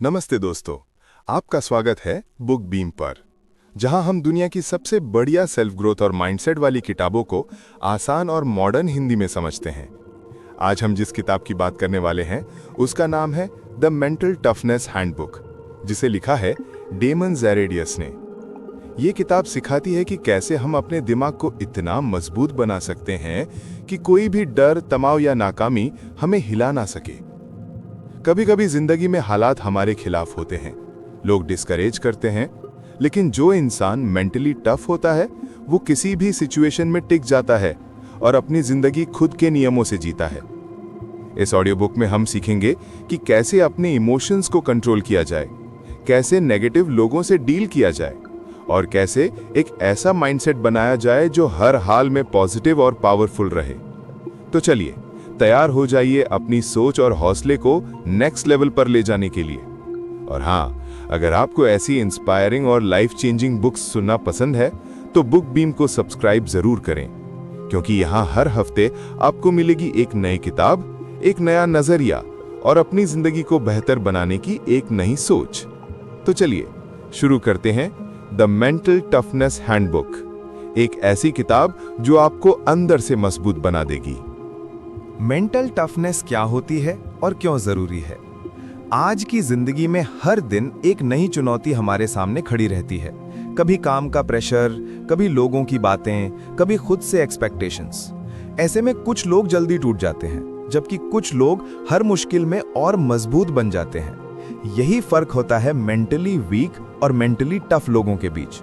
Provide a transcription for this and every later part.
नमस्ते दोस्तों, आपका स्वागत है बुक बीम पर, जहां हम दुनिया की सबसे बढ़िया सेल्फ ग्रोथ और माइंडसेट वाली किताबों को आसान और मॉडर्न हिंदी में समझते हैं। आज हम जिस किताब की बात करने वाले हैं उसका नाम है द मेंटल टफनेस हैंडबुक, जिसे लिखा है डेमन ज़ेरेडियस ने। ये किताब सिखाती है कि कैसे हम अपने दिमाग को इतना मजबूत बना सकते हैं कि कोई भी डर, तनाव या नाकामी हमें हिला ना सके। कभी कभी जिंदगी में हालात हमारे खिलाफ होते हैं, लोग डिस्करेज करते हैं, लेकिन जो इंसान मेंटली टफ होता है वो किसी भी सिचुएशन में टिक जाता है और अपनी जिंदगी खुद के नियमों से जीता है। इस ऑडियो बुक में हम सीखेंगे कि कैसे अपने इमोशंस को कंट्रोल किया जाए, कैसे नेगेटिव लोगों से डील किया जाए और कैसे एक ऐसा माइंडसेट बनाया जाए जो हर हाल में पॉजिटिव और पावरफुल रहे। तो चलिए तैयार हो जाइए अपनी सोच और हौसले को नेक्स्ट लेवल पर ले जाने के लिए। और हाँ, अगर आपको ऐसी इंस्पायरिंग और लाइफ चेंजिंग बुक्स सुनना पसंद है तो बुक बीम को सब्सक्राइब जरूर करें, क्योंकि यहाँ हर हफ्ते आपको मिलेगी एक नई किताब, एक नया नजरिया और अपनी जिंदगी को बेहतर बनाने की एक नई सोच। तो चलिए शुरू करते हैं द मेंटल टफनेस हैंडबुक, एक ऐसी किताब जो आपको अंदर से मजबूत बना देगी। मेंटल टफनेस क्या होती है और क्यों जरूरी है? आज की जिंदगी में हर दिन एक नई चुनौती हमारे सामने खड़ी रहती है। कभी काम का प्रेशर, कभी लोगों की बातें, कभी खुद से एक्सपेक्टेशंस। ऐसे में कुछ लोग जल्दी टूट जाते हैं, जबकि कुछ लोग हर मुश्किल में और मजबूत बन जाते हैं। यही फर्क होता है मेंटली वीक और मेंटली टफ लोगों के बीच।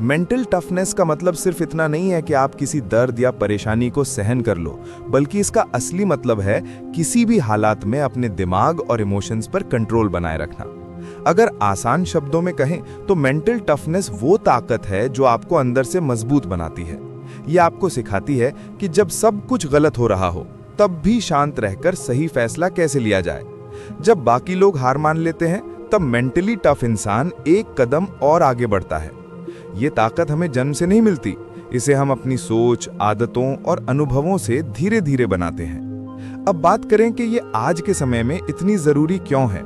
मेंटल टफनेस का मतलब सिर्फ इतना नहीं है कि आप किसी दर्द या परेशानी को सहन कर लो, बल्कि इसका असली मतलब है किसी भी हालात में अपने दिमाग और इमोशंस पर कंट्रोल बनाए रखना। अगर आसान शब्दों में कहें तो मेंटल टफनेस वो ताकत है जो आपको अंदर से मजबूत बनाती है। ये आपको सिखाती है कि जब सब कुछ गलत हो रहा हो तब भी शांत रहकर सही फैसला कैसे लिया जाए। जब बाकी लोग हार मान लेते हैं तब मेंटली टफ इंसान एक कदम और आगे बढ़ता है। ये ताकत हमें जन्म से नहीं मिलती, इसे हम अपनी सोच, आदतों और अनुभवों से धीरे धीरे बनाते हैं। अब बात करें कि ये आज के समय में इतनी जरूरी क्यों है।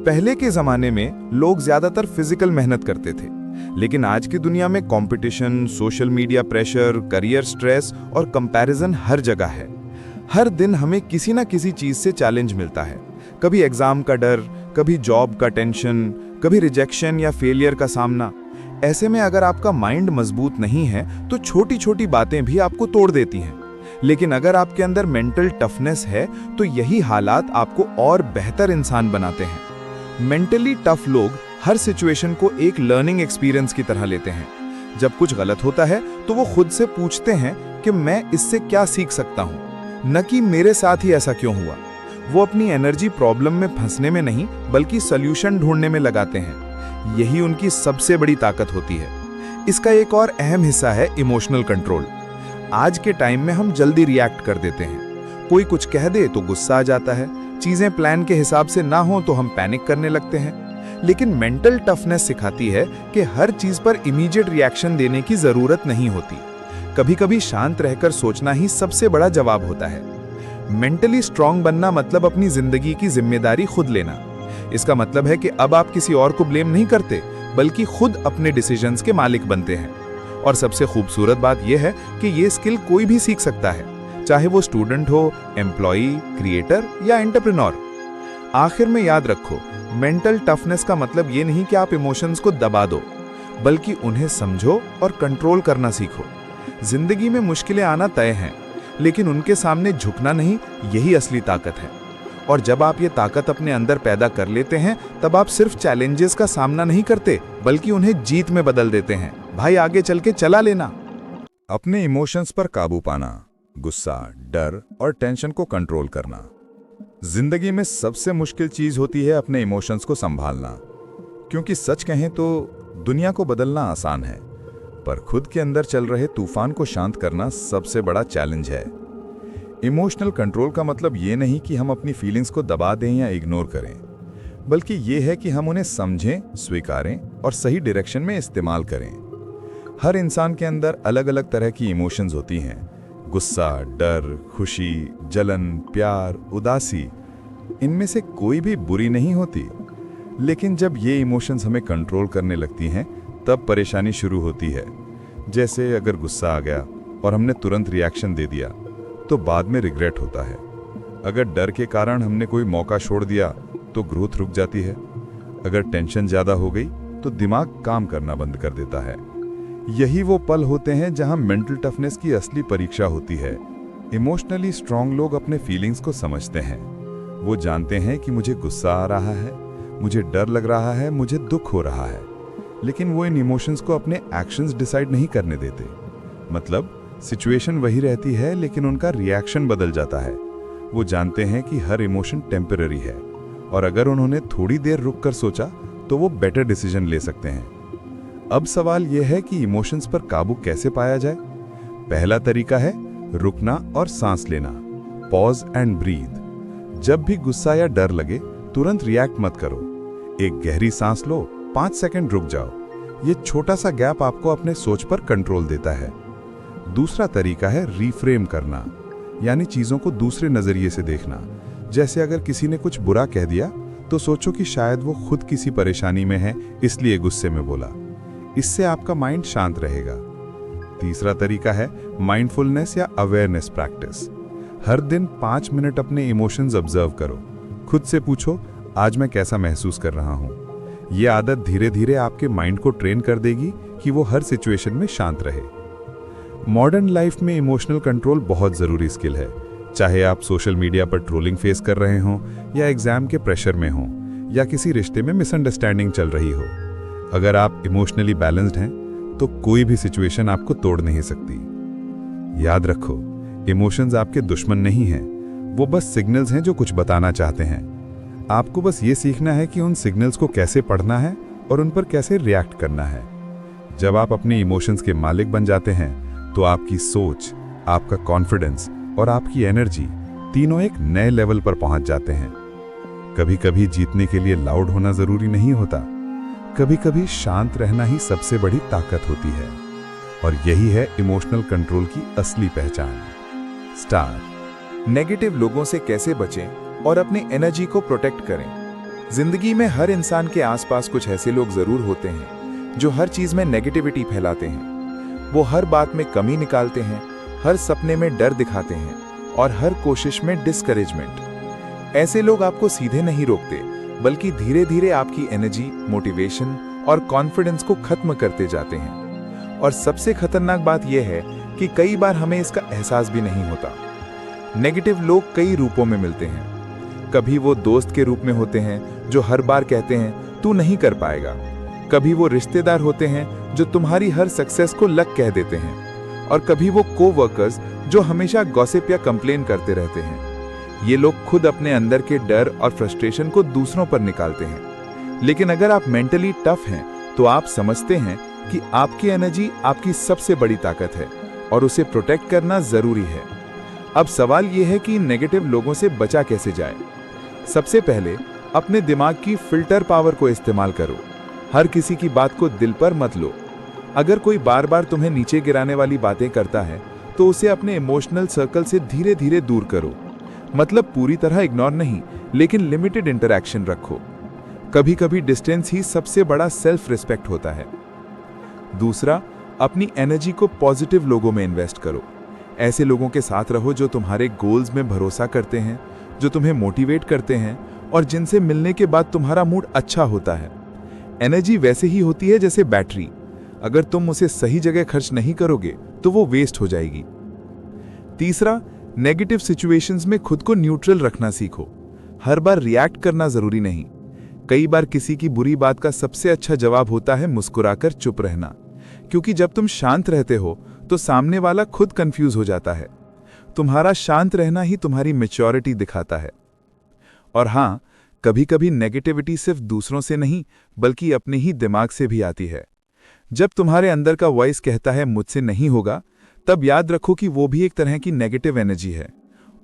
पहले के जमाने में लोग ज्यादातर फिजिकल मेहनत करते थे, लेकिन आज की दुनिया में competition, social media pressure, career stress और कंपैरिजन हर जगह है। हर दिन हमें किसी ना किसी चीज से चैलेंज मिलता है। कभी एग्जाम का डर, कभी जॉब का टेंशन, कभी रिजेक्शन या फेलियर का सामना। ऐसे में अगर आपका माइंड मजबूत नहीं है तो छोटी छोटी बातें भी आपको तोड़ देती हैं। लेकिन अगर आपके अंदर मेंटल टफनेस है तो यही हालात आपको और बेहतर इंसान बनाते हैं। मेंटली टफ लोग हर सिचुएशन को एक लर्निंग एक्सपीरियंस की तरह लेते हैं। जब कुछ गलत होता है तो वो खुद से पूछते हैं कि मैं इससे क्या सीख सकता हूँ, न कि मेरे साथ ही ऐसा क्यों हुआ। वो अपनी एनर्जी प्रॉब्लम में फंसने में नहीं बल्कि सॉल्यूशन ढूंढने में लगाते हैं। यही उनकी सबसे बड़ी ताकत होती है। इसका एक और अहम हिस्सा है इमोशनल कंट्रोल। आज के टाइम में हम जल्दी रिएक्ट कर देते हैं। कोई कुछ कह दे तो गुस्सा आ जाता है, चीजें प्लान के हिसाब से ना हो तो हम पैनिक करने लगते हैं। लेकिन मेंटल टफनेस सिखाती है कि हर चीज पर इमीडिएट रिएक्शन देने की जरूरत नहीं होती। कभी कभी शांत रहकर सोचना ही सबसे बड़ा जवाब होता है। मेंटली स्ट्रांग बनना मतलब अपनी जिंदगी की जिम्मेदारी खुद लेना। इसका मतलब है कि अब आप किसी और को ब्लेम नहीं करते, बल्कि खुद अपने डिसीजंस के मालिक बनते हैं। और सबसे खूबसूरत बात यह है कि ये स्किल कोई भी सीख सकता है, चाहे वो स्टूडेंट हो, एम्प्लॉई, क्रिएटर या एंटरप्रेन्योर। आखिर में याद रखो, मेंटल टफनेस का मतलब ये नहीं कि आप इमोशंस को दबा दो, बल्कि उन्हें समझो और कंट्रोल करना सीखो। जिंदगी में मुश्किलें आना तय हैं, लेकिन उनके सामने झुकना नहीं, यही असली ताकत है। और जब आप ये ताकत अपने अंदर पैदा कर लेते हैं तब आप सिर्फ चैलेंजेस का सामना नहीं करते, बल्कि उन्हें जीत में बदल देते हैं। भाई आगे चल के चला लेना। अपने इमोशंस पर काबू पाना, गुस्सा, डर और टेंशन को कंट्रोल करना। जिंदगी में सबसे मुश्किल चीज होती है अपने इमोशंस को संभालना, क्योंकि सच कहें तो दुनिया को बदलना आसान है, पर खुद के अंदर चल रहे तूफान को शांत करना सबसे बड़ा चैलेंज है। इमोशनल कंट्रोल का मतलब ये नहीं कि हम अपनी फीलिंग्स को दबा दें या इग्नोर करें, बल्कि ये है कि हम उन्हें समझें, स्वीकारें और सही डायरेक्शन में इस्तेमाल करें। हर इंसान के अंदर अलग अलग तरह की इमोशंस होती हैं। गुस्सा, डर, खुशी, जलन, प्यार, उदासी, इनमें से कोई भी बुरी नहीं होती। लेकिन जब ये इमोशंस हमें कंट्रोल करने लगती हैं तब परेशानी शुरू होती है। जैसे अगर गुस्सा आ गया और हमने तुरंत रिएक्शन दे दिया तो बाद में रिग्रेट होता है। अगर डर के कारण हमने कोई मौका छोड़ दिया तो ग्रोथ रुक जाती है। अगर टेंशन ज़्यादा हो गई तो दिमाग काम करना बंद कर देता है। यही वो पल होते हैं जहां मेंटल टफनेस की असली परीक्षा होती है। इमोशनली स्ट्रांग लोग अपने फीलिंग्स को समझते हैं। वो जानते हैं कि मुझे गुस्सा आ रहा है, मुझे डर लग रहा है, मुझे दुख हो रहा है, लेकिन वो इन इमोशंस को अपने एक्शंस डिसाइड नहीं करने देते। मतलब सिचुएशन वही रहती है लेकिन उनका रिएक्शन बदल जाता है। वो जानते हैं कि हर इमोशन टेम्पररी है और अगर उन्होंने थोड़ी देर रुक कर सोचा तो वो बेटर डिसीजन ले सकते हैं। अब सवाल यह है कि इमोशंस पर काबू कैसे पाया जाए। पहला तरीका है रुकना और सांस लेना, पॉज एंड ब्रीथ। जब भी गुस्सा या डर लगे तुरंत रिएक्ट मत करो। एक गहरी सांस लो, 5 सेकंड रुक जाओ। ये छोटा सा गैप आपको अपने सोच पर कंट्रोल देता है। दूसरा तरीका है रीफ्रेम करना, यानी चीजों को दूसरे नजरिए से देखना। जैसे अगर किसी ने कुछ बुरा कह दिया तो सोचो कि शायद वो खुद किसी परेशानी में है इसलिए गुस्से में बोला। इससे आपका माइंड शांत रहेगा। तीसरा तरीका है माइंडफुलनेस या अवेयरनेस प्रैक्टिस। हर दिन 5 मिनट अपने इमोशंस ऑब्जर्व करो। खुद से पूछो, आज मैं कैसा महसूस कर रहा हूं। यह आदत धीरे धीरे आपके माइंड को ट्रेन कर देगी कि वो हर सिचुएशन में शांत रहे। मॉडर्न लाइफ में इमोशनल कंट्रोल बहुत जरूरी स्किल है। चाहे आप सोशल मीडिया पर ट्रोलिंग फेस कर रहे हों, या एग्जाम के प्रेशर में हों, या किसी रिश्ते में मिसअंडरस्टैंडिंग चल रही हो, अगर आप इमोशनली बैलेंस्ड हैं तो कोई भी सिचुएशन आपको तोड़ नहीं सकती। याद रखो, इमोशंस आपके दुश्मन नहीं हैं, वो बस सिग्नल्स हैं जो कुछ बताना चाहते हैं। आपको बस ये सीखना है कि उन सिग्नल्स को कैसे पढ़ना है और उन पर कैसे रिएक्ट करना है। जब आप अपने इमोशंस के मालिक बन जाते हैं तो आपकी सोच, आपका कॉन्फिडेंस और आपकी एनर्जी तीनों एक नए लेवल पर पहुंच जाते हैं। कभी कभी जीतने के लिए लाउड होना जरूरी नहीं होता, कभी कभी शांत रहना ही सबसे बड़ी ताकत होती है। और यही है इमोशनल कंट्रोल की असली पहचान। स्टार। नेगेटिव लोगों से कैसे बचें और अपनी एनर्जी को प्रोटेक्ट करें। जिंदगी में हर इंसान के आसपास कुछ ऐसे लोग जरूर होते हैं जो हर चीज में नेगेटिविटी फैलाते हैं। वो हर बात में कमी निकालते हैं, हर सपने में डर दिखाते हैं और हर कोशिश में डिस्करेजमेंट। ऐसे लोग आपको सीधे नहीं रोकते, बल्कि धीरे धीरे आपकी एनर्जी, मोटिवेशन और कॉन्फिडेंस को खत्म करते जाते हैं। और सबसे खतरनाक बात यह है कि कई बार हमें इसका एहसास भी नहीं होता। नेगेटिव लोग कई रूपों में मिलते हैं। कभी वो दोस्त के रूप में होते हैं जो हर बार कहते हैं तू नहीं कर पाएगा। कभी वो रिश्तेदार होते हैं जो तुम्हारी हर सक्सेस को लक कह देते हैं। और कभी वो कोवर्कर्स जो हमेशा गॉसिप या कंप्लेन करते रहते हैं। ये लोग खुद अपने अंदर के डर और फ्रस्ट्रेशन को दूसरों पर निकालते हैं। लेकिन अगर आप मेंटली टफ हैं तो आप समझते हैं कि आपकी एनर्जी आपकी सबसे बड़ी ताकत है और उसे प्रोटेक्ट करना जरूरी है। अब सवाल यह है कि नेगेटिव लोगों से बचा कैसे जाए। सबसे पहले अपने दिमाग की फिल्टर पावर को इस्तेमाल करो। हर किसी की बात को दिल पर मत लो। अगर कोई बार बार तुम्हें नीचे गिराने वाली बातें करता है तो उसे अपने इमोशनल सर्कल से धीरे धीरे दूर करो। मतलब पूरी तरह इग्नोर नहीं, लेकिन लिमिटेड इंटरैक्शन रखो। कभी कभी डिस्टेंस ही सबसे बड़ा सेल्फ रिस्पेक्ट होता है। दूसरा, अपनी एनर्जी को पॉजिटिव लोगों में इन्वेस्ट करो। ऐसे लोगों के साथ रहो जो तुम्हारे गोल्स में भरोसा करते हैं, जो तुम्हें मोटिवेट करते हैं और जिनसे मिलने के बाद तुम्हारा मूड अच्छा होता है। एनर्जी वैसे ही होती है जैसे बैटरी, अगर तुम उसे सही जगह खर्च नहीं करोगे तो वो वेस्ट हो जाएगी। तीसरा, नेगेटिव सिचुएशंस में खुद को न्यूट्रल रखना सीखो। हर बार रिएक्ट करना जरूरी नहीं। कई बार किसी की बुरी बात का सबसे अच्छा जवाब होता है मुस्कुराकर चुप रहना, क्योंकि जब तुम शांत रहते हो तो सामने वाला खुद कंफ्यूज हो जाता है। तुम्हारा शांत रहना ही तुम्हारी मैच्योरिटी दिखाता है। और हां, कभी कभी नेगेटिविटी सिर्फ दूसरों से नहीं बल्कि अपने ही दिमाग से भी आती है। जब तुम्हारे अंदर का वॉइस कहता है मुझसे नहीं होगा, तब याद रखो कि वो भी एक तरह की नेगेटिव एनर्जी है।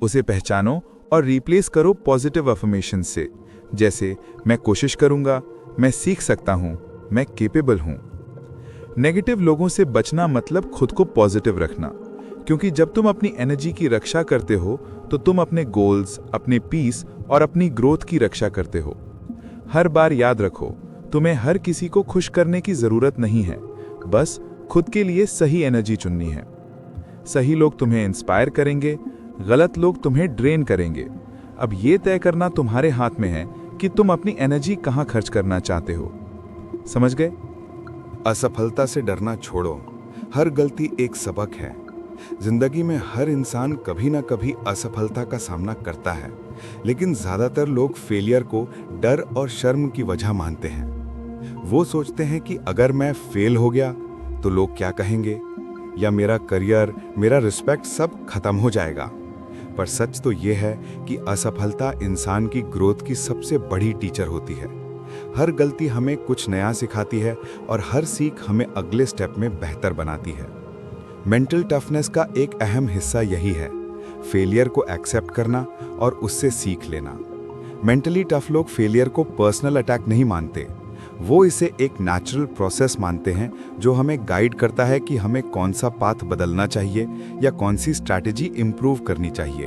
उसे पहचानो और रिप्लेस करो पॉजिटिव अफर्मेशन से, जैसे मैं कोशिश करूंगा, मैं सीख सकता हूं, मैं केपेबल हूं। नेगेटिव लोगों से बचना मतलब खुद को पॉजिटिव रखना, क्योंकि जब तुम अपनी एनर्जी की रक्षा करते हो तो तुम अपने गोल्स, अपने पीस और अपनी ग्रोथ की रक्षा करते हो। हर बार याद रखो, तुम्हें हर किसी को खुश करने की जरूरत नहीं है, बस खुद के लिए सही एनर्जी चुननी है। सही लोग तुम्हें इंस्पायर करेंगे, गलत लोग तुम्हें ड्रेन करेंगे। अब ये तय करना तुम्हारे हाथ में है कि तुम अपनी एनर्जी कहाँ खर्च करना चाहते हो। समझ गए? असफलता से डरना छोड़ो। हर गलती एक सबक है। जिंदगी में हर इंसान कभी ना कभी असफलता का सामना करता है, लेकिन ज्यादातर लोग फेलियर को डर और शर्म की वजह मानते हैं। वो सोचते हैं कि अगर मैं फेल हो गया तो लोग क्या कहेंगे, या मेरा करियर, मेरा रिस्पेक्ट सब खत्म हो जाएगा। पर सच तो ये है कि असफलता इंसान की ग्रोथ की सबसे बड़ी टीचर होती है। हर गलती हमें कुछ नया सिखाती है और हर सीख हमें अगले स्टेप में बेहतर बनाती है। मेंटल टफनेस का एक अहम हिस्सा यही है, फेलियर को एक्सेप्ट करना और उससे सीख लेना। मेंटली टफ लोग फेलियर को पर्सनल अटैक नहीं मानते, वो इसे एक नेचुरल प्रोसेस मानते हैं जो हमें गाइड करता है कि हमें कौन सा पाथ बदलना चाहिए या कौन सी स्ट्रैटेजी इंप्रूव करनी चाहिए।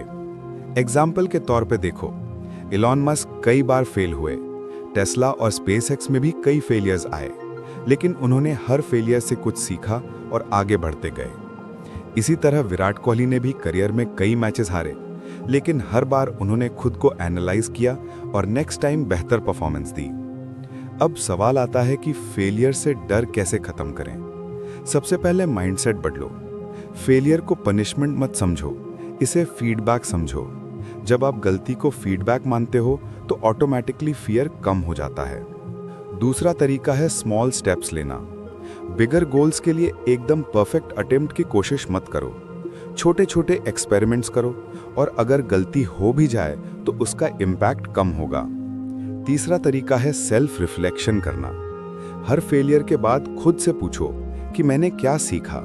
एग्जाम्पल के तौर पे देखो, इलॉन मस्क कई बार फेल हुए, टेस्ला और स्पेसएक्स में भी कई फेलियर्स आए, लेकिन उन्होंने हर फेलियर से कुछ सीखा और आगे बढ़ते गए। इसी तरह विराट कोहली ने भी करियर में कई मैचेस हारे, लेकिन हर बार उन्होंने खुद को एनालाइज किया और नेक्स्ट टाइम बेहतर परफॉर्मेंस दी। अब सवाल आता है कि फेलियर से डर कैसे खत्म करें। सबसे पहले माइंडसेट बदलो। फेलियर को पनिशमेंट मत समझो, इसे फीडबैक समझो। जब आप गलती को फीडबैक मानते हो तो ऑटोमेटिकली फियर कम हो जाता है। दूसरा तरीका है स्मॉल स्टेप्स लेना। बिगर गोल्स के लिए एकदम परफेक्ट अटेम्प्ट की कोशिश मत करो। छोटे छोटे एक्सपेरिमेंट्स करो और अगर गलती हो भी जाए तो उसका इम्पैक्ट कम होगा। तीसरा तरीका है सेल्फ रिफ्लेक्शन करना। हर फेलियर के बाद खुद से पूछो कि मैंने क्या सीखा,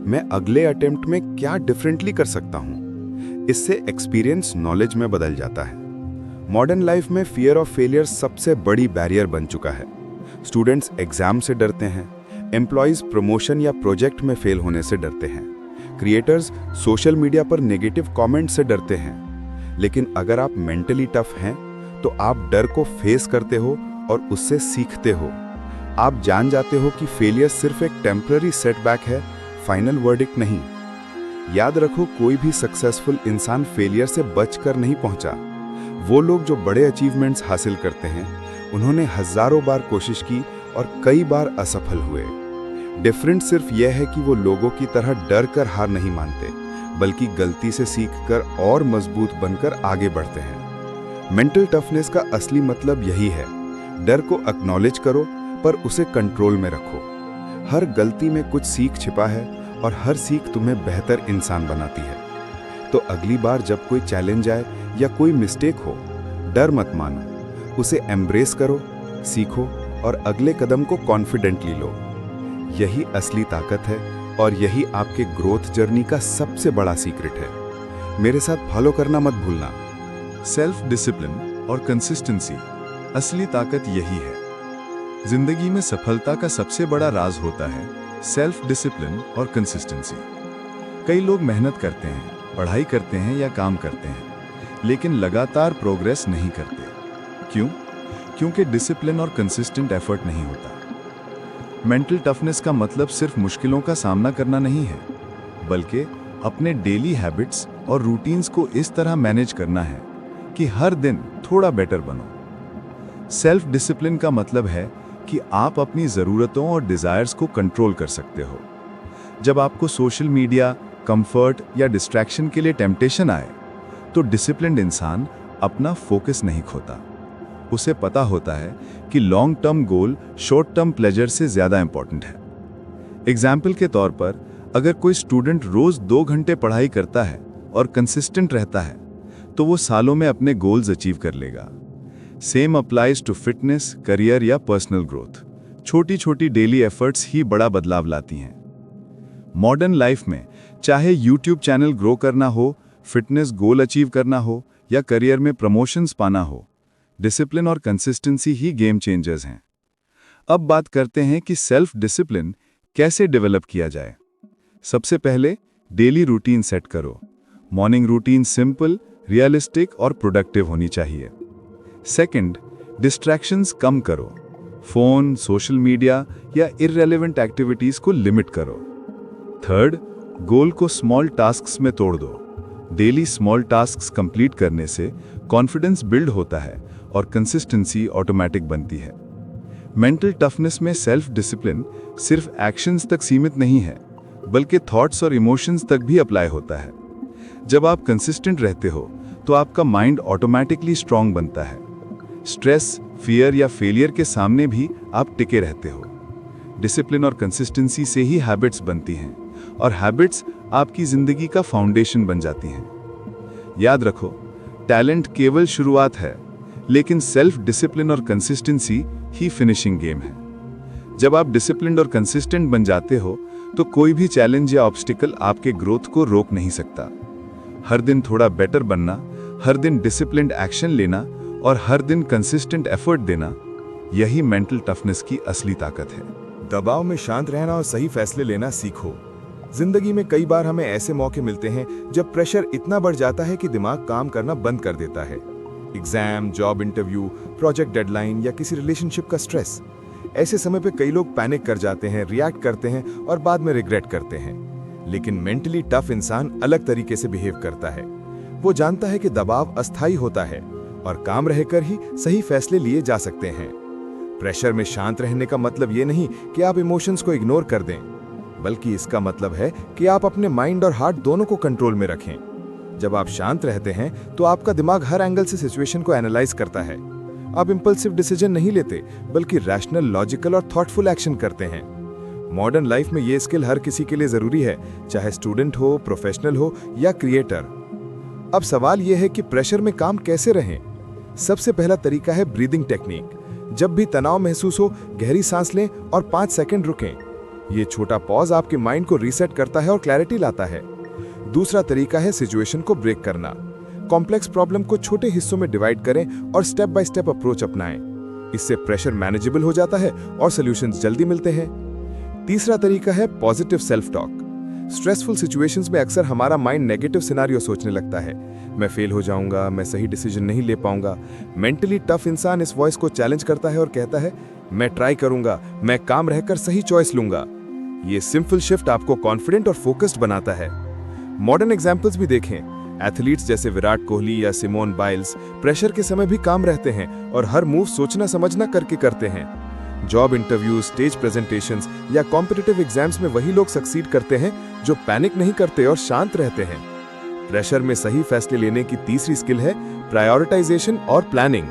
मैं अगले अटेम्प्ट में क्या डिफरेंटली कर सकता हूँ। इससे एक्सपीरियंस नॉलेज में बदल जाता है। मॉडर्न लाइफ में फियर ऑफ फेलियर सबसे बड़ी बैरियर बन चुका है। स्टूडेंट्स एग्जाम से डरते हैं, एम्प्लॉयज प्रमोशन या प्रोजेक्ट में फेल होने से डरते हैं, क्रिएटर्स सोशल मीडिया पर नेगेटिव कमेंट से डरते हैं। लेकिन अगर आप मेंटली टफ हैं तो आप डर को फेस करते हो और उससे सीखते हो। आप जान जाते हो कि फेलियर सिर्फ एक टेम्पररी सेटबैक है, फाइनल वर्डिक्ट नहीं। याद रखो, कोई भी सक्सेसफुल इंसान फेलियर से बचकर नहीं पहुंचा। वो लोग जो बड़े अचीवमेंट्स हासिल करते हैं, उन्होंने हजारों बार कोशिश की और कई बार असफल हुए। डिफरेंट सिर्फ यह है कि वो लोगों की तरह डर कर हार नहीं मानते, बल्कि गलती से सीखकर और मजबूत बनकर आगे बढ़ते हैं। मेंटल टफनेस का असली मतलब यही है, डर को एक्नॉलेज करो पर उसे कंट्रोल में रखो। हर गलती में कुछ सीख छिपा है और हर सीख तुम्हें बेहतर इंसान बनाती है। तो अगली बार जब कोई चैलेंज आए या कोई मिस्टेक हो, डर मत मानो, उसे एम्ब्रेस करो, सीखो और अगले कदम को कॉन्फिडेंटली लो। यही असली ताकत है और यही आपके ग्रोथ जर्नी का सबसे बड़ा सीक्रेट है। मेरे साथ फॉलो करना मत भूलना। सेल्फ डिसिप्लिन और कंसिस्टेंसी, असली ताकत यही है। जिंदगी में सफलता का सबसे बड़ा राज होता है सेल्फ डिसिप्लिन और कंसिस्टेंसी। कई लोग मेहनत करते हैं, पढ़ाई करते हैं या काम करते हैं, लेकिन लगातार प्रोग्रेस नहीं करते। क्यों? क्योंकि डिसिप्लिन और कंसिस्टेंट एफर्ट नहीं होता। मेंटल टफनेस का मतलब सिर्फ मुश्किलों का सामना करना नहीं है, बल्कि अपने डेली हैबिट्स और रूटीन्स को इस तरह मैनेज करना है कि हर दिन थोड़ा बेटर बनो। सेल्फ डिसिप्लिन का मतलब है कि आप अपनी ज़रूरतों और डिज़ायर्स को कंट्रोल कर सकते हो। जब आपको सोशल मीडिया, कंफर्ट या डिस्ट्रैक्शन के लिए टेम्पटेशन आए, तो डिसिप्लिन्ड इंसान अपना फोकस नहीं खोता। उसे पता होता है कि long term goal short term pleasure से ज़्यादा इंपॉर्टेंट है। एग्जाम्पल के तौर पर, अगर कोई स्टूडेंट रोज़ 2 घंटे पढ़ाई करता है और कंसिस्टेंट रहता है, तो वो सालों में अपने गोल्स अचीव कर लेगा। Same applies to fitness, career या पर्सनल ग्रोथ। छोटी छोटी डेली एफर्ट्स ही बड़ा बदलाव लाती हैं। मॉडर्न लाइफ में चाहे यूट्यूब चैनल ग्रो करना हो, फिटनेस गोल अचीव करना हो या करियर में प्रमोशंस पाना हो, डिसिप्लिन और कंसिस्टेंसी ही गेम चेंजर्स हैं। अब बात करते हैं कि सेल्फ डिसिप्लिन कैसे डेवलप किया जाए। सबसे पहले डेली रूटीन सेट करो। मॉर्निंग रूटीन सिंपल, रियलिस्टिक और प्रोडक्टिव होनी चाहिए। सेकंड, डिस्ट्रैक्शंस कम करो। फोन, सोशल मीडिया या इररेलेवेंट एक्टिविटीज को लिमिट करो। थर्ड, गोल को स्मॉल टास्क्स में तोड़ दो। डेली स्मॉल टास्क्स कंप्लीट करने से कॉन्फिडेंस बिल्ड होता है और कंसिस्टेंसी ऑटोमेटिक बनती है। मेंटल टफनेस में सेल्फ डिसिप्लिन सिर्फ एक्शंस तक सीमित नहीं है, बल्कि थॉट्स और इमोशंस तक भी अप्लाई होता है। जब आप कंसिस्टेंट रहते हो तो आपका माइंड ऑटोमेटिकली स्ट्रांग बनता है। स्ट्रेस, फियर या फेलियर के सामने भी आप टिके रहते हो। डिसिप्लिन और कंसिस्टेंसी से ही हैबिट्स बनती हैं और हैबिट्स आपकी जिंदगी का फाउंडेशन बन जाती हैं। याद रखो, टैलेंट केवल शुरुआत है, लेकिन सेल्फ डिसिप्लिन और कंसिस्टेंसी ही फिनिशिंग गेम है। जब आप डिसिप्लिन्ड और कंसिस्टेंट बन जाते हो तो कोई भी चैलेंज या ऑब्स्टिकल आपके ग्रोथ को रोक नहीं सकता। हर दिन थोड़ा बेटर बनना, हर दिन डिसिप्लिन्ड एक्शन लेना और हर दिन कंसिस्टेंट एफर्ट देना, यही मेंटल टफनेस की असली ताकत है। दबाव में शांत रहना और सही फैसले लेना सीखो। जिंदगी में कई बार हमें ऐसे मौके मिलते हैं जब प्रेशर इतना बढ़ जाता है कि दिमाग काम करना बंद कर देता है। Exam, job interview, project deadline या किसी रिलेशनशिप का स्ट्रेस। ऐसे समय पे कई लोग पैनिक कर जाते हैं, रिएक्ट करते हैं और बाद में रिग्रेट करते हैं। लेकिन मेंटली टफ इंसान अलग तरीके से बिहेव करता है। वो जानता है कि दबाव अस्थायी होता है और काम रहकर ही सही फैसले लिए जा सकते हैं। प्रेशर में शांत रहने का मतलब ये नहीं कि आप इमोशंस को इग्नोर कर दें, बल्कि इसका मतलब है कि आप अपने माइंड और हार्ट दोनों को कंट्रोल में रखें। जब आप शांत रहते हैं तो आपका दिमाग हर एंगल से सिचुएशन को एनालाइज करता है। आप इंपल्सिव डिसीजन नहीं लेते, बल्कि रैशनल, लॉजिकल और थॉटफुल एक्शन करते हैं। मॉडर्न लाइफ में ये स्किल हर किसी के लिए जरूरी है, चाहे स्टूडेंट हो, प्रोफेशनल हो या क्रिएटर। अब सवाल यह है कि प्रेशर में काम कैसे रहें। सबसे पहला तरीका है ब्रीदिंग टेक्निक। जब भी तनाव महसूस हो, गहरी सांस लें और 5 सेकंड रुकें। ये छोटा पॉज आपके माइंड को रीसेट करता है और क्लैरिटी लाता है। दूसरा तरीका है सिचुएशन को ब्रेक करना। कॉम्प्लेक्स प्रॉब्लम को छोटे हिस्सों में डिवाइड करें और स्टेप बाय स्टेप अप्रोच अपनाएं। इससे प्रेशर मैनेजेबल हो जाता है और सॉल्यूशंस जल्दी मिलते हैं। तीसरा तरीका है positive self talk. Stressful situations में अक्सर हमारा माइंड नेगेटिव सिनेरियो सोचने लगता है। मैं फेल हो जाऊंगा, मैं सही डिसीजन नहीं ले पाऊंगा। मेंटली टफ इंसान इस वॉइस को चैलेंज करता है और कहता है, मैं ट्राई करूंगा, मैं काम रहकर सही चॉइस लूंगा। ये सिंपल शिफ्ट आपको कॉन्फिडेंट और फोकस्ड बनाता है। मॉडर्न एग्जाम्पल्स भी देखें। एथलीट्स जैसे विराट कोहली या सिमोन बाइल्स प्रेशर के समय भी काम रहते हैं और हर मूव सोचना समझना करके करते हैं। जॉब इंटरव्यू, स्टेज प्रेजेंटेशंस या कॉम्पिटिटिव एग्जाम्स में वही लोग सक्सीड करते हैं जो पैनिक नहीं करते और शांत रहते हैं। प्रेशर में सही फैसले लेने की तीसरी स्किल है प्रायोरिटाइजेशन और प्लानिंग।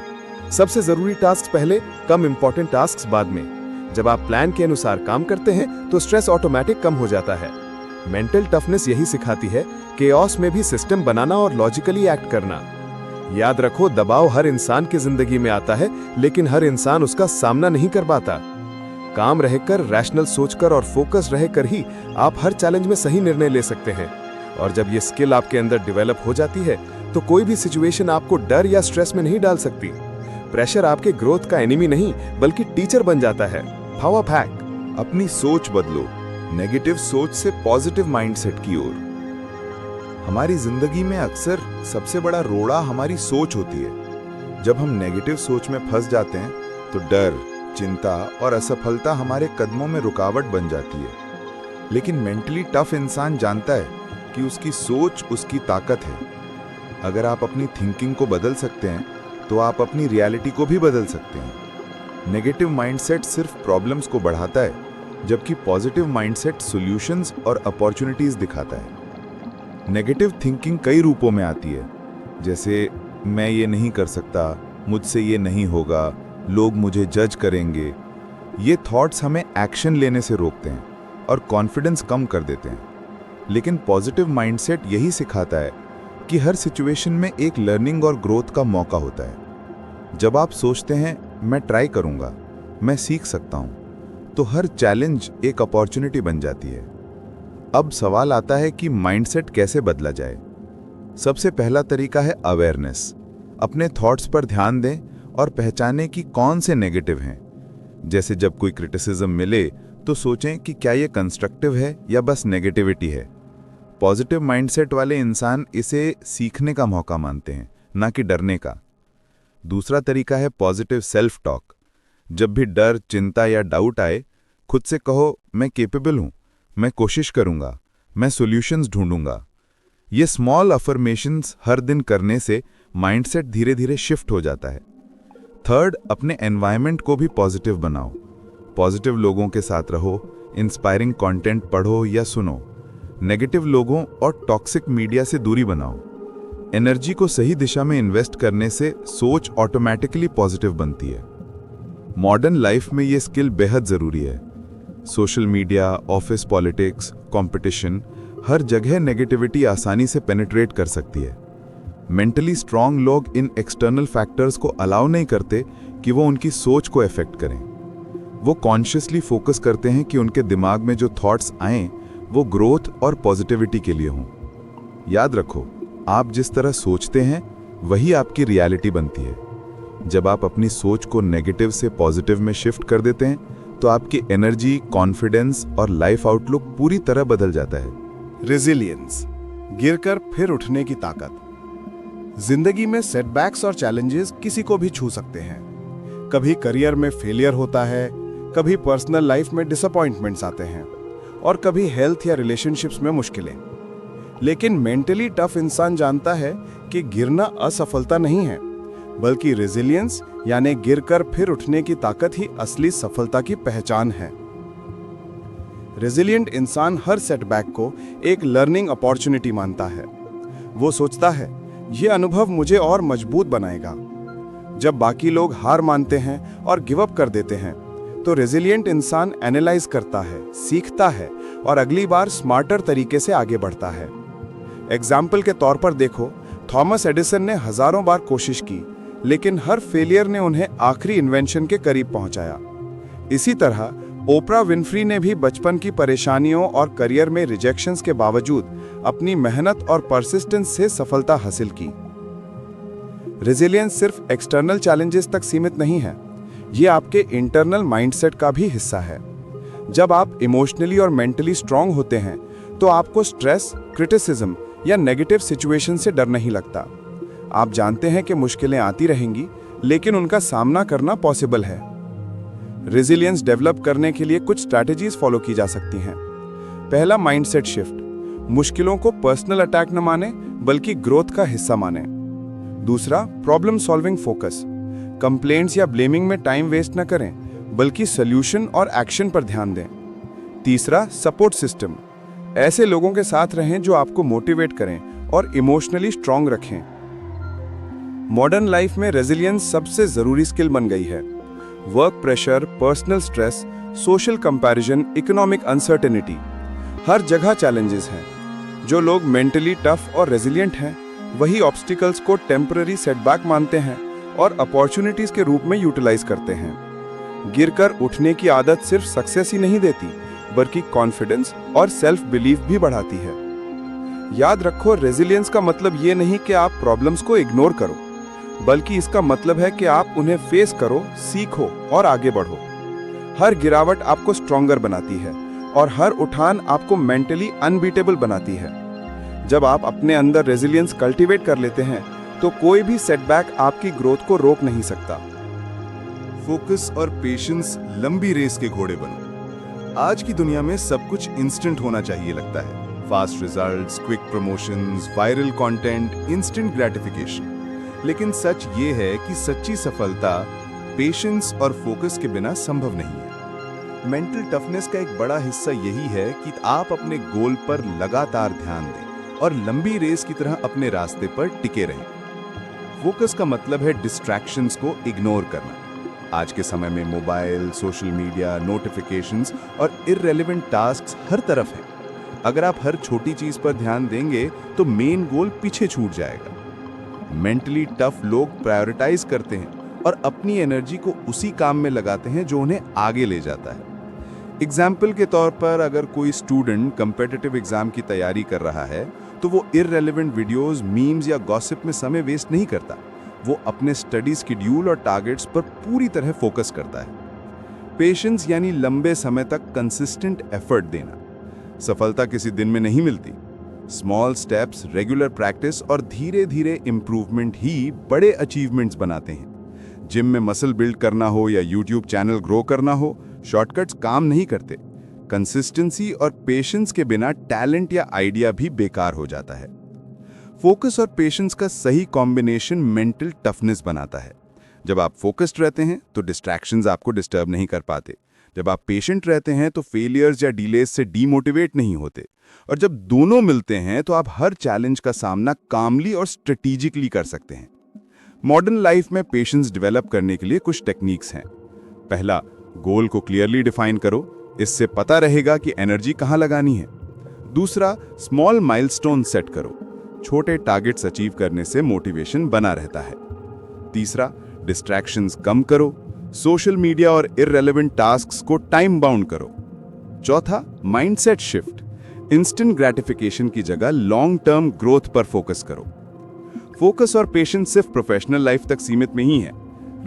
सबसे जरूरी टास्क पहले, कम इंपॉर्टेंट टास्क बाद में। जब आप प्लान के अनुसार काम करते हैं तो स्ट्रेस ऑटोमेटिक कम हो जाता है। मेंटल टफनेस यही सिखाती है केओस में भी सिस्टम बनाना और लॉजिकली एक्ट करना। याद रखो, दबाव हर इंसान की जिंदगी में आता है, लेकिन हर इंसान उसका सामना नहीं कर पाता। काम रहकर, रैशनल सोचकर और फोकस रहकर ही आप हर चैलेंज में सही निर्णय ले सकते हैं। और जब ये स्किल आपके अंदर डेवलप हो जाती है तो कोई भी सिचुएशन आपको डर या स्ट्रेस में नहीं डाल सकती। प्रेशर आपके ग्रोथ का एनिमी नहीं, बल्कि टीचर बन जाता है। पावर हैक: अपनी सोच बदलो, नेगेटिव सोच से पॉजिटिव माइंडसेट की ओर। हमारी जिंदगी में अक्सर सबसे बड़ा रोड़ा हमारी सोच होती है। जब हम नेगेटिव सोच में फंस जाते हैं तो डर, चिंता और असफलता हमारे कदमों में रुकावट बन जाती है। लेकिन मेंटली टफ इंसान जानता है कि उसकी सोच उसकी ताकत है। अगर आप अपनी थिंकिंग को बदल सकते हैं तो आप अपनी रियलिटी को भी बदल सकते हैं। नेगेटिव माइंडसेट सिर्फ प्रॉब्लम्स को बढ़ाता है, जबकि पॉजिटिव माइंडसेट सॉल्यूशंस और अपॉर्चुनिटीज दिखाता है। नेगेटिव थिंकिंग कई रूपों में आती है, जैसे मैं ये नहीं कर सकता, मुझसे ये नहीं होगा, लोग मुझे जज करेंगे। ये थॉट्स हमें एक्शन लेने से रोकते हैं और कॉन्फिडेंस कम कर देते हैं। लेकिन पॉजिटिव माइंडसेट यही सिखाता है कि हर सिचुएशन में एक लर्निंग और ग्रोथ का मौका होता है। जब आप सोचते हैं मैं ट्राई करूंगा, मैं सीख सकता हूं, तो हर चैलेंज एक अपॉर्चुनिटी बन जाती है। अब सवाल आता है कि माइंडसेट कैसे बदला जाए। सबसे पहला तरीका है अवेयरनेस। अपने थॉट्स पर ध्यान दें और पहचानें कि कौन से नेगेटिव हैं। जैसे जब कोई क्रिटिसिज्म मिले तो सोचें कि क्या ये कंस्ट्रक्टिव है या बस नेगेटिविटी है। पॉजिटिव माइंडसेट वाले इंसान इसे सीखने का मौका मानते हैं, ना कि डरने का। दूसरा तरीका है पॉजिटिव सेल्फ टॉक। जब भी डर, चिंता या डाउट आए, खुद से कहो, मैं केपेबल हूं, मैं कोशिश करूंगा, मैं सॉल्यूशंस ढूंढूंगा। ये स्मॉल अफर्मेशंस हर दिन करने से माइंडसेट धीरे धीरे शिफ्ट हो जाता है। थर्ड, अपने एनवायरनमेंट को भी पॉजिटिव बनाओ। पॉजिटिव लोगों के साथ रहो, इंस्पायरिंग कंटेंट पढ़ो या सुनो। नेगेटिव लोगों और टॉक्सिक मीडिया से दूरी बनाओ। एनर्जी को सही दिशा में इन्वेस्ट करने से सोच ऑटोमेटिकली पॉजिटिव बनती है। मॉडर्न लाइफ में ये स्किल बेहद ज़रूरी है। Social media, office politics, competition, हर जगह नेगेटिविटी आसानी से पेनिट्रेट कर सकती है। मेंटली स्ट्रांग लोग इन एक्सटर्नल फैक्टर्स को अलाउ नहीं करते कि वो उनकी सोच को अफेक्ट करें। वो कॉन्शियसली फोकस करते हैं कि उनके दिमाग में जो थॉट्स आएं वो ग्रोथ और पॉजिटिविटी के लिए हों। याद रखो, आप जिस तरह सोचते हैं वही आपकी रियलिटी बनती है। जब आप अपनी सोच को नेगेटिव से पॉजिटिव में शिफ्ट कर देते हैं तो आपकी एनर्जी, कॉन्फिडेंस और लाइफ आउटलुक पूरी तरह बदल जाता है। रेजिलियंस, गिरकर फिर उठने की ताकत। जिंदगी में सेटबैक्स और चैलेंजेस किसी को भी छू सकते हैं। कभी करियर में फेलियर होता है, कभी पर्सनल लाइफ में डिसअपॉइंटमेंट्स आते हैं और कभी हेल्थ या रिलेशनशिप्स में मुश्किलें। लेकिन मेंटली टफ इंसान जानता है कि गिरना असफलता नहीं है, बल्कि रेजिलियंस यानी गिरकर फिर उठने की ताकत ही असली सफलता की पहचान है। रेजिलियंट इंसान हर सेटबैक को एक लर्निंग अपॉर्चुनिटी मानता है। वो सोचता है, यह अनुभव मुझे और मजबूत बनाएगा। जब बाकी लोग हार मानते हैं और गिव अप कर देते हैं, तो रेजिलियंट इंसान एनालाइज करता है, सीखता है और अगली बार स्मार्टर तरीके से आगे बढ़ता है। एग्जाम्पल के तौर पर देखो, थॉमस एडिसन ने हजारों बार कोशिश की, लेकिन हर फेलियर ने उन्हें आखिरी इन्वेंशन के करीब पहुंचाया। इसी तरह ओपरा विनफ्री ने भी बचपन की परेशानियों और करियर में रिजेक्शंस के बावजूद अपनी मेहनत और परसिस्टेंस से सफलता हासिल की। रेजिलियंस सिर्फ एक्सटर्नल चैलेंजेस तक सीमित नहीं है, ये आपके इंटरनल माइंडसेट का भी हिस्सा है। जब आप इमोशनली और मेंटली स्ट्रांग होते हैं तो आपको स्ट्रेस, क्रिटिसिज्म या नेगेटिव सिचुएशन से डर नहीं लगता। आप जानते हैं कि मुश्किलें आती रहेंगी, लेकिन उनका सामना करना पॉसिबल है। रेजिलियंस डेवलप करने के लिए कुछ स्ट्रैटेजीज फॉलो की जा सकती हैं। पहला, माइंडसेट शिफ्ट। मुश्किलों को पर्सनल अटैक न माने, बल्कि ग्रोथ का हिस्सा माने। दूसरा, प्रॉब्लम सॉल्विंग फोकस। कंप्लेंट्स या ब्लेमिंग में टाइम वेस्ट न करें, बल्कि सॉल्यूशन और एक्शन पर ध्यान दें। तीसरा, सपोर्ट सिस्टम। ऐसे लोगों के साथ रहें जो आपको मोटिवेट करें और इमोशनली स्ट्रांग रखें। मॉडर्न लाइफ में रेजिलियंस सबसे जरूरी स्किल बन गई है। Work pressure, personal stress, social comparison, economic uncertainty, हर जगह चैलेंजेस हैं। जो लोग मेंटली टफ और रेजिलियंट हैं, वही ऑब्स्टिकल्स को टेम्पररी सेटबैक मानते हैं और अपॉर्चुनिटीज के रूप में यूटिलाइज करते हैं। गिरकर उठने की आदत सिर्फ सक्सेस ही नहीं देती, बल्कि कॉन्फिडेंस और सेल्फ बिलीफ भी बढ़ाती है। याद रखो, रेजिलियंस का मतलब ये नहीं कि आप प्रॉब्लम्स को इग्नोर करो, बल्कि इसका मतलब है कि आप उन्हें फेस करो, सीखो और आगे बढ़ो। हर गिरावट आपको स्ट्रॉन्गर बनाती है और हर उठान आपको मेंटली अनबीटेबल बनाती है। जब आप अपने अंदर रेजिलियंस कल्टीवेट कर लेते हैं, तो कोई भी सेटबैक आपकी ग्रोथ को रोक नहीं सकता। फोकस और पेशेंस लंबी रेस के घोड़े बनो। आज की दुनिया में सब कुछ इंस्टेंट होना चाहिए लगता है। Fast results, quick promotions, viral content, instant gratification. लेकिन सच ये है कि सच्ची सफलता पेशेंस और फोकस के बिना संभव नहीं है। मेंटल टफनेस का एक बड़ा हिस्सा यही है कि आप अपने गोल पर लगातार ध्यान दें और लंबी रेस की तरह अपने रास्ते पर टिके रहें। फोकस का मतलब है डिस्ट्रैक्शंस को इग्नोर करना। आज के समय में मोबाइल, सोशल मीडिया, नोटिफिकेशंस और इररिलेवेंट टास्क्स हर तरफ हैं। अगर आप हर छोटी चीज पर ध्यान देंगे तो मेन गोल पीछे छूट जाएगा। मेंटली टफ लोग प्रायोरिटाइज करते हैं और अपनी एनर्जी को उसी काम में लगाते हैं जो उन्हें आगे ले जाता है। एग्जाम्पल के तौर पर, अगर कोई स्टूडेंट कॉम्पिटिटिव एग्जाम की तैयारी कर रहा है, तो वो इररिलेवेंट वीडियोस, मीम्स या गॉसिप में समय वेस्ट नहीं करता। वो अपने स्टडी शेड्यूल और टारगेट्स पर पूरी तरह फोकस करता है। पेशेंस यानी लंबे समय तक कंसिस्टेंट एफर्ट देना। सफलता किसी दिन में नहीं मिलती। स्मॉल स्टेप्स, रेगुलर प्रैक्टिस और धीरे धीरे इंप्रूवमेंट ही बड़े अचीवमेंट्स बनाते हैं। जिम में मसल बिल्ड करना हो या यूट्यूब चैनल ग्रो करना हो, शॉर्टकट्स काम नहीं करते। कंसिस्टेंसी और पेशेंस के बिना टैलेंट या आइडिया भी बेकार हो जाता है। फोकस और पेशेंस का सही कॉम्बिनेशन मेंटल टफनेस बनाता है। जब आप फोकस्ड रहते हैं तो डिस्ट्रैक्शंस आपको डिस्टर्ब नहीं कर पाते। जब आप पेशेंट रहते हैं तो फेलियर्स या डिलेज से डीमोटिवेट नहीं होते। और जब दोनों मिलते हैं तो आप हर चैलेंज का सामना कामली और स्ट्रेटेजिकली कर सकते हैं। मॉडर्न लाइफ में पेशेंस डेवलप करने के लिए कुछ टेक्निक्स हैं। पहला, गोल को क्लियरली डिफाइन करो, इससे पता रहेगा कि एनर्जी कहाँ लगानी है। दूसरा, स्मॉल माइलस्टोन सेट करो, छोटे टारगेट्स अचीव करने से मोटिवेशन बना रहता है। तीसरा, डिस्ट्रैक्शंस कम करो, सोशल मीडिया और इररिलेवेंट टास्क्स को टाइम बाउंड करो। चौथा, माइंडसेट शिफ्ट, इंस्टेंट ग्रेटिफिकेशन की जगह लॉन्ग टर्म ग्रोथ पर फोकस करो। फोकस और पेशेंस सिर्फ प्रोफेशनल लाइफ तक सीमित नहीं है,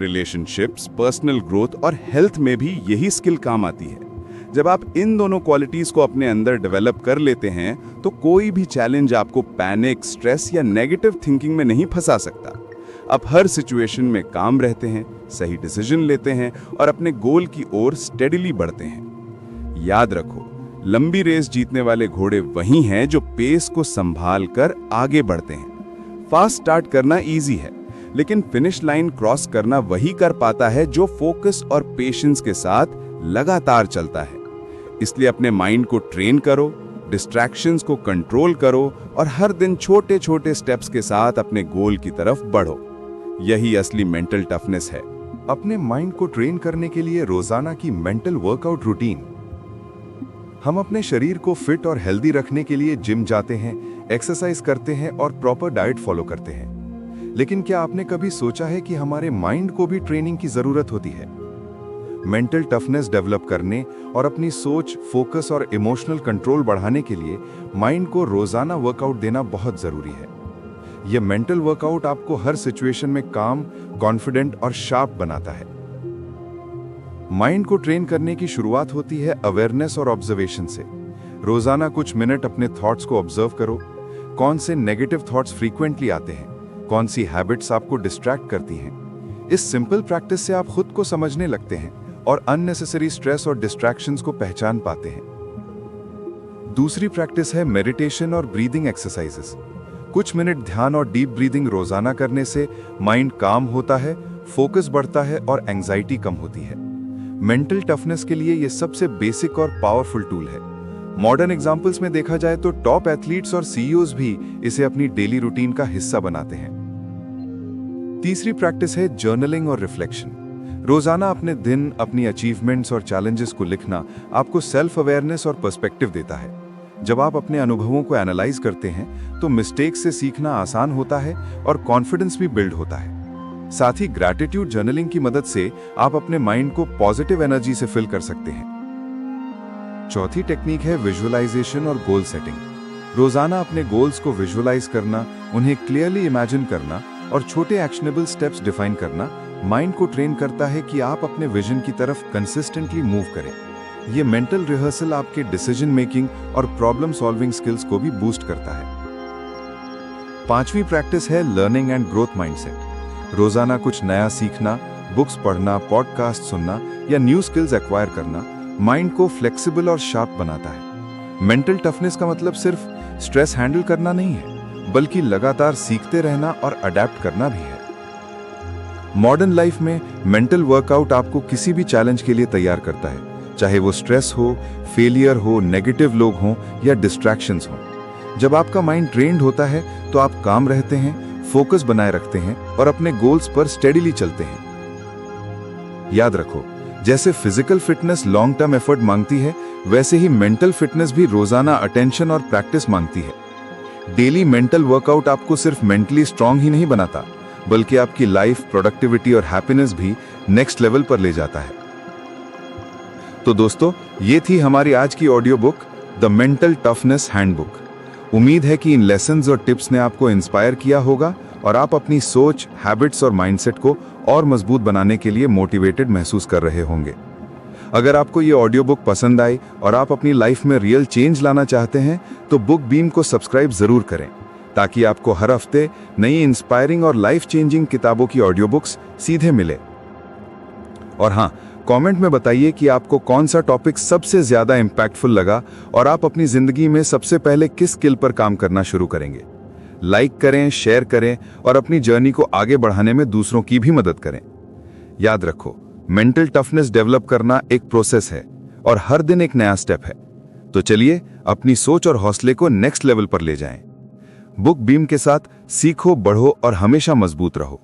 रिलेशनशिप्स, पर्सनल ग्रोथ और हेल्थ में भी यही स्किल काम आती है। जब आप इन दोनों क्वालिटीज को अपने अंदर डेवलप कर लेते हैं तो कोई भी चैलेंज आपको पैनिक, स्ट्रेस या नेगेटिव थिंकिंग में नहीं फंसा सकता। आप हर सिचुएशन में काम रहते हैं, सही डिसीजन लेते हैं और अपने गोल की ओर स्टेडिली बढ़ते हैं। याद रखो, लंबी रेस जीतने वाले घोड़े वही हैं जो पेस को संभाल कर आगे बढ़ते हैं। फास्ट स्टार्ट करना इजी है, लेकिन फिनिश लाइन क्रॉस करना वही कर पाता है जो फोकस और पेशेंस के साथ लगातार चलता है। इसलिए अपने माइंड को ट्रेन करो, डिस्ट्रैक्शंस को कंट्रोल करो और हर दिन छोटे छोटे स्टेप्स के साथ अपने गोल की तरफ बढ़ो। यही असली मेंटल टफनेस है। अपने माइंड को ट्रेन करने के लिए रोजाना की मेंटल वर्कआउट रूटीन। हम अपने शरीर को फिट और हेल्दी रखने के लिए जिम जाते हैं, एक्सरसाइज करते हैं और प्रॉपर डाइट फॉलो करते हैं। लेकिन क्या आपने कभी सोचा है कि हमारे माइंड को भी ट्रेनिंग की जरूरत होती है? मेंटल टफनेस डेवलप करने और अपनी सोच, फोकस और इमोशनल कंट्रोल बढ़ाने के लिए माइंड को रोजाना वर्कआउट देना बहुत जरूरी है। यह मेंटल वर्कआउट आपको हर सिचुएशन में काम, कॉन्फिडेंट और शार्प बनाता है। माइंड को ट्रेन करने की शुरुआत होती है अवेयरनेस और ऑब्जर्वेशन से। रोजाना कुछ मिनट अपने थॉट्स को ऑब्जर्व करो। कौन से नेगेटिव थॉट्स फ्रीक्वेंटली आते हैं, कौन सी हैबिट्स आपको डिस्ट्रैक्ट करती हैं। इस सिंपल प्रैक्टिस से आप खुद को समझने लगते हैं और अननेसेसरी स्ट्रेस और डिस्ट्रैक्शंस को पहचान पाते हैं। दूसरी प्रैक्टिस है मेडिटेशन और ब्रीदिंग एक्सरसाइजेस। कुछ मिनट ध्यान और डीप ब्रीदिंग रोजाना करने से माइंड काम होता है, फोकस बढ़ता है और एंजाइटी कम होती है। मेंटल टफनेस के लिए यह सबसे बेसिक और पावरफुल टूल है। मॉडर्न एग्जाम्पल्स में देखा जाए तो टॉप एथलीट्स और सीईओज भी इसे अपनी डेली रूटीन का हिस्सा बनाते हैं। तीसरी प्रैक्टिस है जर्नलिंग और रिफ्लेक्शन। रोजाना अपने दिन, अपनी अचीवमेंट्स और चैलेंजेस को लिखना आपको सेल्फ अवेयरनेस और पर्सपेक्टिव देता है। जब आप अपने अनुभवों को एनालाइज करते हैं तो मिस्टेक्स से सीखना आसान होता है और कॉन्फिडेंस भी बिल्ड होता है। साथ ही ग्रैटिट्यूड जर्नलिंग की मदद से आप अपने माइंड को पॉजिटिव एनर्जी से फिल कर सकते हैं। चौथी टेक्निक है विजुअलाइजेशन और गोल सेटिंग। रोजाना अपने गोल्स को विजुअलाइज करना, उन्हें क्लियरली इमेजिन करना और छोटे एक्शनेबल स्टेप्स डिफाइन करना माइंड को ट्रेन करता है कि आप अपने विजन की तरफ कंसिस्टेंटली मूव करें। यह मेंटल रिहर्सल आपके डिसीजन मेकिंग और प्रॉब्लम सॉल्विंग स्किल्स को भी बूस्ट करता है। पांचवी प्रैक्टिस है लर्निंग एंड ग्रोथ माइंडसेट। रोजाना कुछ नया सीखना, बुक्स पढ़ना, पॉडकास्ट सुनना या न्यू स्किल्स एक्वायर करना माइंड को फ्लेक्सिबल और शार्प बनाता है। मेंटल टफनेस का मतलब सिर्फ स्ट्रेस हैंडल करना नहीं है, बल्कि लगातार सीखते रहना और अडेप्ट करना भी है। मॉडर्न लाइफ में मेंटल वर्कआउट आपको किसी भी चैलेंज के लिए तैयार करता है, चाहे वो स्ट्रेस हो, फेलियर हो, नेगेटिव लोग हों या डिस्ट्रैक्शंस हों। जब आपका माइंड ट्रेन्ड होता है तो आप काम रहते हैं, फोकस बनाए रखते हैं और अपने गोल्स पर स्टेडीली चलते हैं। याद रखो, जैसे physical fitness long term effort मांगती है, वैसे ही मेंटल फिटनेस भी रोजाना अटेंशन और प्रैक्टिस मांगती है। डेली मेंटल वर्कआउट आपको सिर्फ मेंटली स्ट्रांग ही नहीं बनाता, बल्कि आपकी लाइफ, प्रोडक्टिविटी और हैप्पीनेस भी नेक्स्ट लेवल पर ले जाता है। तो दोस्तों, ये थी हमारी आज की audio book the mental toughness handbook. उम्मीद है कि इन लेसन्स और टिप्स ने आपको इंस्पायर किया होगा और आप अपनी सोच, हैबिट्स और माइंडसेट को और मजबूत बनाने के लिए मोटिवेटेड महसूस कर रहे होंगे। अगर आपको ये ऑडियो बुक पसंद आई और आप अपनी लाइफ में रियल चेंज लाना चाहते हैं तो बुक बीम को सब्सक्राइब जरूर करें, ताकि आपको हर हफ्ते नई इंस्पायरिंग और लाइफ चेंजिंग किताबों की ऑडियो बुक्स सीधे मिले। और हाँ, कमेंट में बताइए कि आपको कौन सा टॉपिक सबसे ज्यादा इम्पैक्टफुल लगा और आप अपनी जिंदगी में सबसे पहले किस स्किल पर काम करना शुरू करेंगे। लाइक करें, शेयर करें और अपनी जर्नी को आगे बढ़ाने में दूसरों की भी मदद करें। याद रखो, मेंटल टफनेस डेवलप करना एक प्रोसेस है और हर दिन एक नया स्टेप है। तो चलिए अपनी सोच और हौसले को नेक्स्ट लेवल पर ले जाएं। बुक बीम के साथ सीखो, बढ़ो और हमेशा मजबूत रहो।